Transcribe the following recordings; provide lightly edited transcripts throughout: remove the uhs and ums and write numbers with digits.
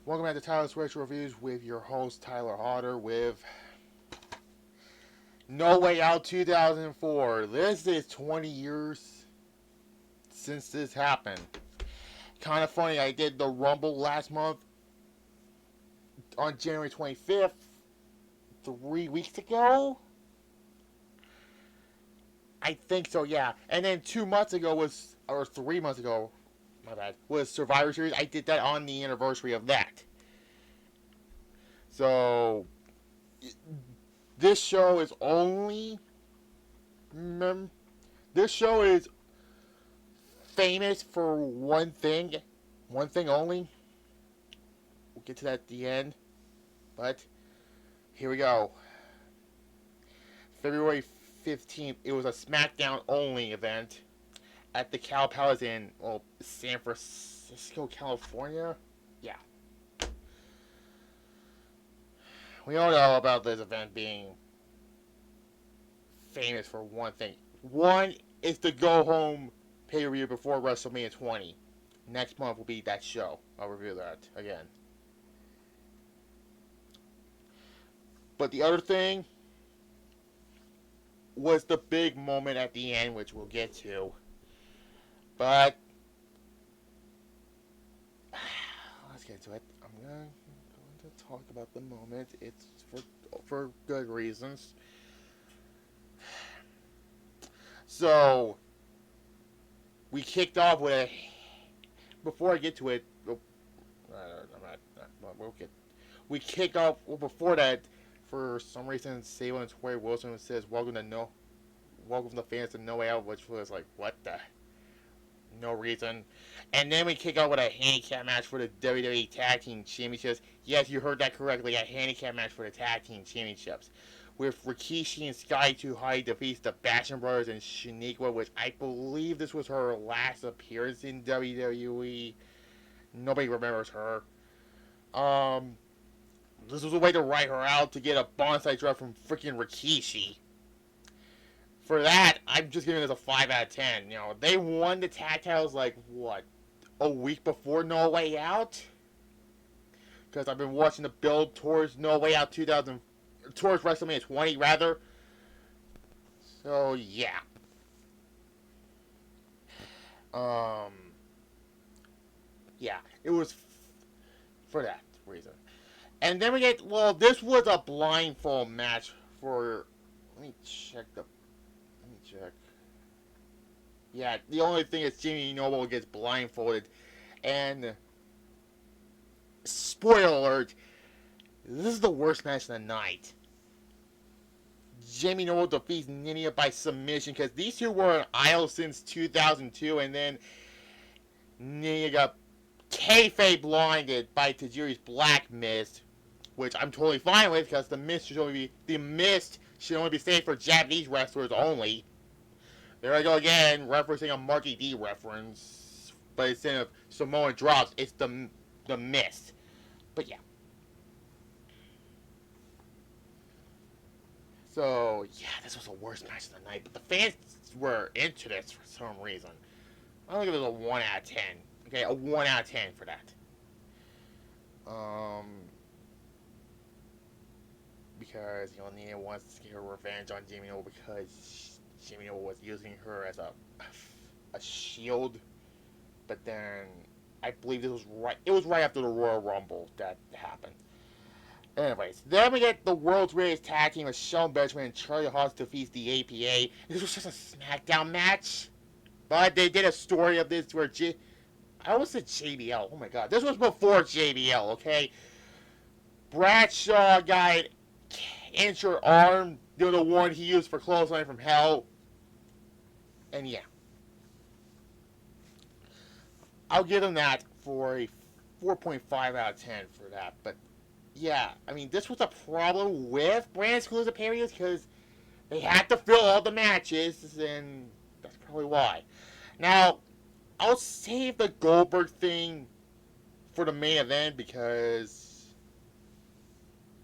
Welcome back to Tyler's Retro Reviews with your host Tyler Hodder with No Way Out 2004. This is 20 years since this happened. Kind of funny, I did the Rumble last month on January 25th, 3 weeks ago. I think so, yeah. And then 2 months ago or 3 months ago, my bad, was Survivor Series. I did that on the anniversary of that. So, this show is only. This show is famous for one thing only. We'll get to that at the end. But, here we go. February 15th, it was a SmackDown only event at the Cow Palace in San Francisco, California. Yeah. We all know about this event being famous for one thing. One is the go home pay per view before WrestleMania 20. Next month will be that show. I'll review that again. But the other thing was the big moment at the end, which we'll get to. But let's get to it. I'm going to talk about the moment. It's for good reasons. So we kicked off with before I get to it. We kicked off before that. For some reason, Sable and Tori Wilson says, welcome to fans to No Way Out," which was like, what the? No reason. And then we kick off with a handicap match for the WWE Tag Team Championships. Yes, you heard that correctly, a handicap match for the Tag Team Championships. With Rikishi and Sky 2 High defeats the Basham Brothers and Shaniqua, which I believe this was her last appearance in WWE. Nobody remembers her. This was a way to write her out to get a bonsai drop from freaking Rikishi. For that, I'm just giving this a 5 out of 10. You know, they won the tag titles like, what, a week before No Way Out? Because I've been watching the build towards No Way Out towards WrestleMania 20, rather. So, yeah. Yeah, it was for that reason. And then we get, this was a blindfold match for, let me check. Yeah, the only thing is Jimmy Noble gets blindfolded. And, spoiler alert, this is the worst match of the night. Jamie Noble defeats Ninia by submission because these two were on aisle since 2002, and then Ninia got kayfabe blinded by Tajiri's Black Mist, which I'm totally fine with because the mist should only be saved for Japanese wrestlers only. There I go again, referencing a Marky D reference, but instead of Samoan drops, it's the mist. But yeah. So, yeah, this was the worst match of the night, but the fans were into this for some reason. I'm gonna give it a 1 out of 10. Okay, a 1 out of 10 for that. Because, Nia wants to get her revenge on Jamie Noble because Jamie Noble was using her as a shield. But then, I believe it was right after the Royal Rumble that happened. Anyways, then we get the world's greatest tag team with Shelton Benjamin and Charlie Haas defeats the APA. This was just a SmackDown match. But they did a story of this where I almost said JBL. Oh my god. This was before JBL, okay? Bradshaw got injured arm. The one he used for Clothesline from Hell. And yeah. I'll give him that for a 4.5 out of 10 for that. But yeah, I mean, this was a problem with brand exclusive pay-per-views because they had to fill all the matches, and that's probably why. Now, I'll save the Goldberg thing for the main event because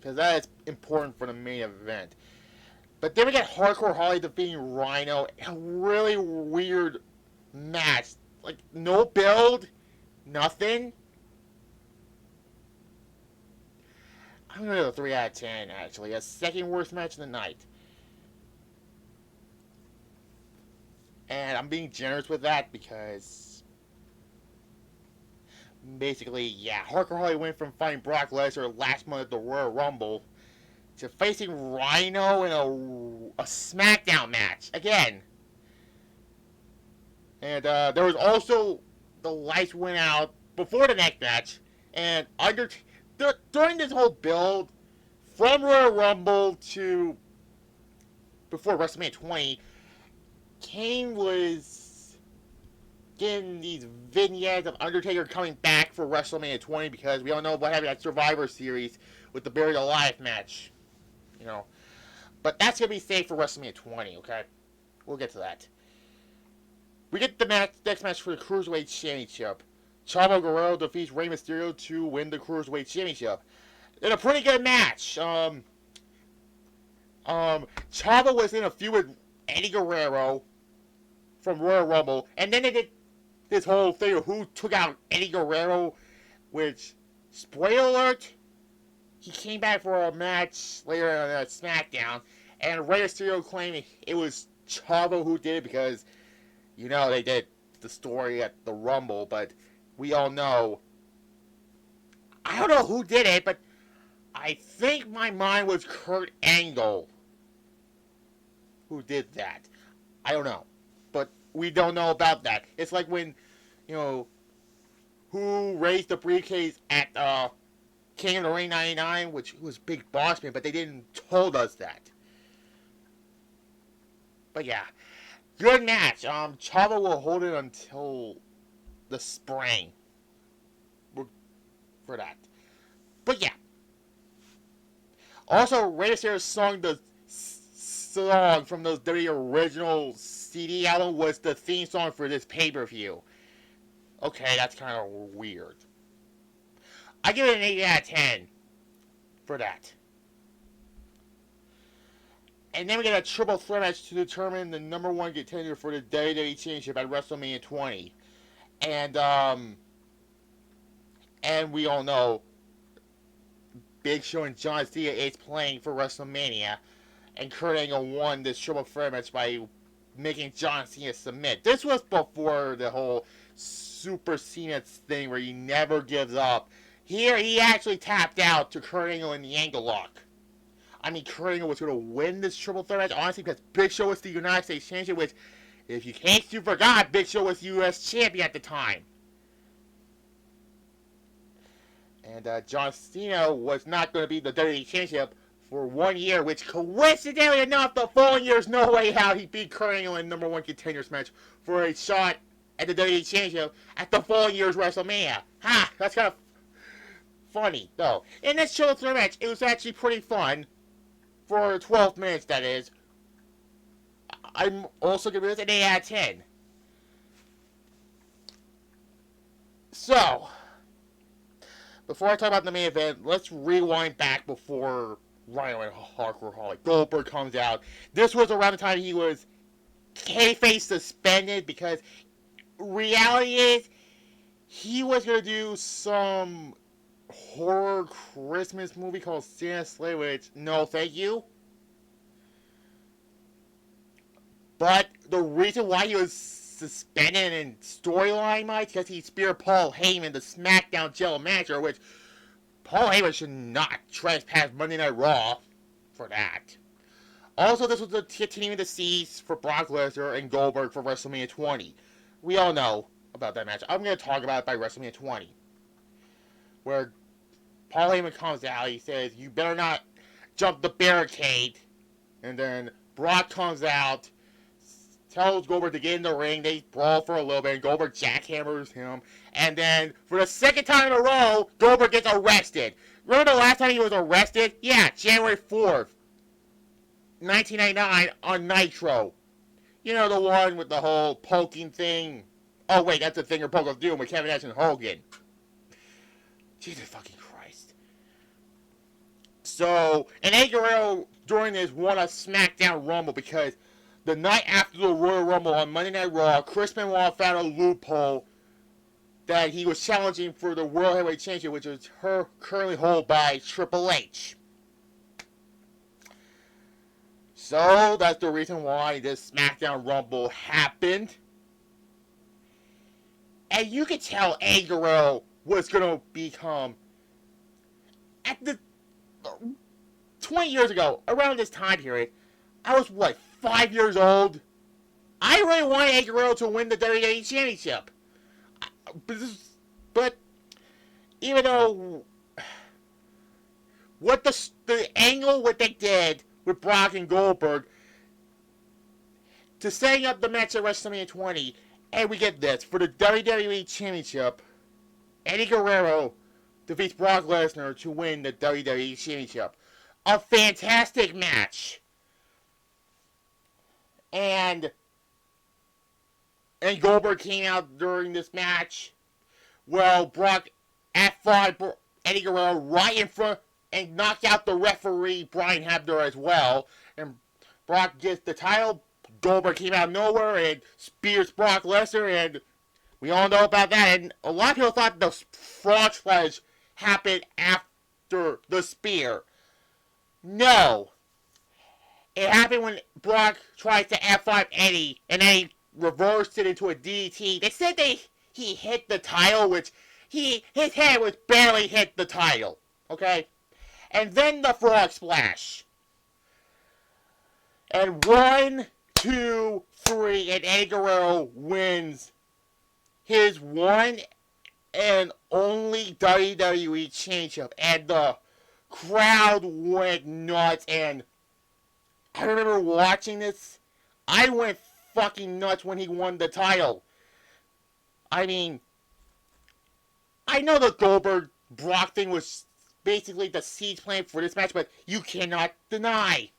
that is important for the main event. But then we got Hardcore Holly defeating Rhino in a really weird match. Like, no build, nothing. I'm going to go 3 out of 10, actually. A second worst match of the night. And I'm being generous with that because basically, yeah, Hardcore Holly went from fighting Brock Lesnar last month at the Royal Rumble to facing Rhino in a SmackDown match again. And there was also the lights went out before the next match, and during this whole build from Royal Rumble to before WrestleMania 20, Kane was getting these vignettes of Undertaker coming back for WrestleMania 20 because we all know what happened at Survivor Series with the Buried Alive match. You know. But that's going to be saved for WrestleMania 20, okay? We'll get to that. We get the next match for the Cruiserweight Championship. Chavo Guerrero defeats Rey Mysterio to win the Cruiserweight Championship. In a pretty good match. Chavo was in a feud with Eddie Guerrero from Royal Rumble, and then they did this whole thing of who took out Eddie Guerrero, which, spoiler alert, he came back for a match later on SmackDown, and Rey Mysterio claimed it was Chavo who did it because, you know, they did the story at the Rumble, but we all know, I don't know who did it, but I think my mind was Kurt Angle who did that. I don't know. But we don't know about that. It's like when, you know, who raised the briefcase at King of the Ring 99, which was Big Boss Man, but they didn't told us that. But yeah, good match. Chavo will hold it until the spring for that. But yeah. Also, Rey Mysterio sung the song from those WWE original CD album was the theme song for this pay-per-view. Okay, that's kind of weird. I give it an 8 out of 10 for that. And then we get a triple threat match to determine the number one contender for the WWE Championship at WrestleMania 20. And we all know Big Show and John Cena is playing for WrestleMania. And Kurt Angle won this triple threat match by making John Cena submit. This was before the whole Super Cena thing where he never gives up. Here, he actually tapped out to Kurt Angle in the angle lock. I mean, Kurt Angle was going to win this triple threat match, honestly, because Big Show was the United States Champion, which, if you can't you forgot, Big Show was the U.S. Champion at the time. And John Cena was not going to be the WWE Championship for 1 year, which coincidentally enough, the following year's No Way Out, he beat Kurt Angle in number one contenders match for a shot at the WWE Championship at the following year's WrestleMania. Ha! That's kind of funny, though. In this triple threat match, it was actually pretty fun. For 12 minutes, that is. I'm also giving this an 8 out of 10. So, before I talk about the main event, let's rewind back before Rhino and Hardcore Holly Goldberg comes out. This was around the time he was kayfabe suspended because reality is he was going to do some horror Christmas movie called Santa's Sleigh, which, no thank you. But the reason why he was suspended in storyline-wise because he speared Paul Heyman, the SmackDown General Manager, which Paul Heyman should not trespass Monday Night Raw for that. Also, this was the continuing the seeds for Brock Lesnar and Goldberg for WrestleMania 20. We all know about that match. I'm going to talk about it by WrestleMania 20. Where Paul Heyman comes out, he says, you better not jump the barricade. And then Brock comes out, tells Goldberg to get in the ring. They brawl for a little bit, and Goldberg jackhammers him. And then, for the second time in a row, Goldberg gets arrested. Remember the last time he was arrested? Yeah, January 4th, 1999 on Nitro. You know, the one with the whole poking thing. Oh, wait, that's the thing you're poking doing with Kevin Nash and Hogan. Jesus fucking Christ. So, and Eddie Guerrero during this won a SmackDown Rumble because the night after the Royal Rumble on Monday Night Raw, Chris Benoit found a loophole that he was challenging for the World Heavyweight Championship, which is currently held by Triple H. So that's the reason why this SmackDown Rumble happened. And you could tell Eddie Guerrero was going to become, at the 20 years ago, around this time period, I was, 5 years old? I really wanted Eddie Guerrero to win the WWE Championship. But even though what the angle, what they did with Brock and Goldberg to setting up the match at WrestleMania 20, and we get this, for the WWE Championship, Eddie Guerrero defeats Brock Lesnar to win the WWE Championship. A fantastic match. And Goldberg came out during this match. Well, Brock F5 Eddie Guerrero right in front and knocked out the referee, Brian Hebner, as well. And Brock gets the title. Goldberg came out of nowhere and spears Brock Lesnar, and we all know about that. And a lot of people thought the frog splash happened after the spear. No. It happened when Brock tried to F5 Eddie, and then he reversed it into a DDT. They said he hit the title, which his head was barely hit the title. Okay? And then the frog splash. And 1, 2, 3, and Eddie Guerrero wins his one and only WWE Championship. And the crowd went nuts, and I remember watching this. I went fucking nuts when he won the title. I mean, I know the Goldberg-Brock thing was basically the seeds plan for this match, but you cannot deny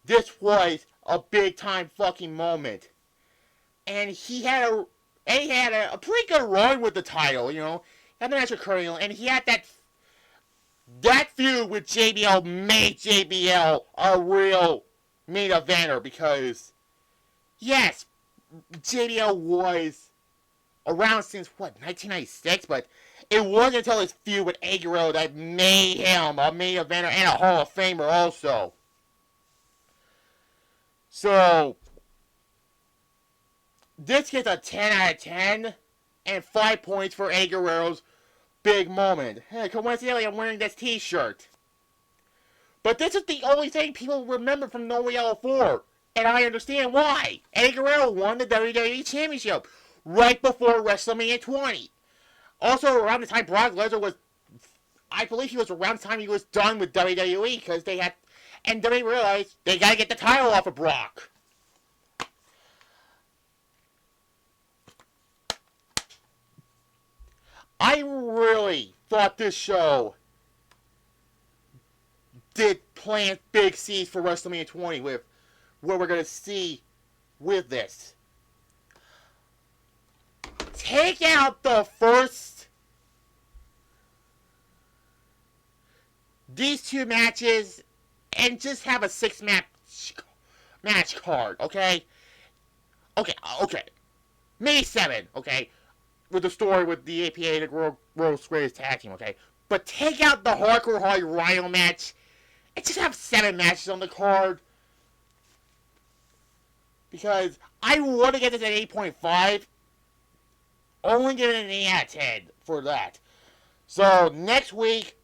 this was a big-time fucking moment. And he had a pretty good run with the title, you know. He had the match with Kurt Angle, and he had that feud with JBL made JBL a real main eventer, because, yes, JBL was around since, 1996, but it wasn't until his feud with Eddie Guerrero that made him a main eventer and a Hall of Famer also. So, this gets a 10 out of 10, and 5 points for Eddie Guerrero's big moment. Hey, coincidentally, I'm wearing this t-shirt. But this is the only thing people remember from No Way Out 4, and I understand why. Eddie Guerrero won the WWE Championship right before WrestleMania 20. Also, around the time Brock Lesnar was, I believe he was around the time he was done with WWE, because they had, and WWE realized they gotta get the title off of Brock. I really thought this show did plant big seeds for WrestleMania 20 with what we're going to see with this. Take out the first, these two matches, and just have a 6-match card, okay? Okay. Maybe 7, okay? With the story with the APA and the World's Greatest Tag Team, okay? But take out the Hardcore Holly Rhino match and just have 7 matches on the card. Because I want to get this at 8.5. Only give it an 8 out of 10 for that. So, next week,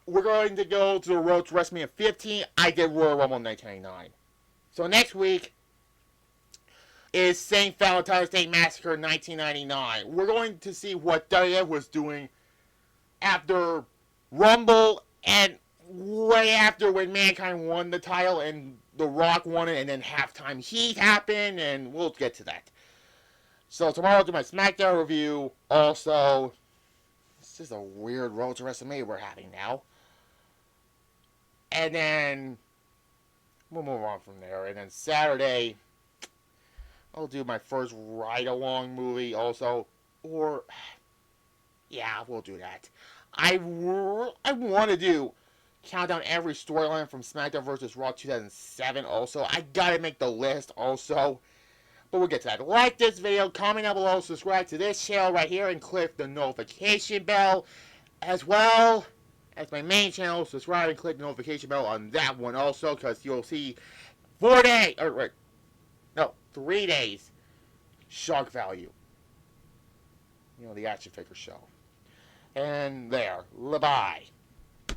we're going to go to the road to WrestleMania 15. I did Royal Rumble 1999. So, next week is St. Valentine's Day Massacre 1999. We're going to see what WWF was doing after Rumble and way after when Mankind won the title and The Rock won it, and then Halftime Heat happened, and we'll get to that. So tomorrow I'll do my SmackDown review. Also, this is a weird road to WrestleMania we're having now. And then we'll move on from there. And then Saturday, I'll do my first ride-along movie also. Or, yeah, we'll do that. I want to do countdown every storyline from SmackDown vs. Raw 2007 also. I gotta make the list also. But we'll get to that. Like this video, comment down below, subscribe to this channel right here, and click the notification bell. As well as my main channel, subscribe and click the notification bell on that one also, because you'll see 3 days shock value. You know, the action figure show. And there. Bye-bye.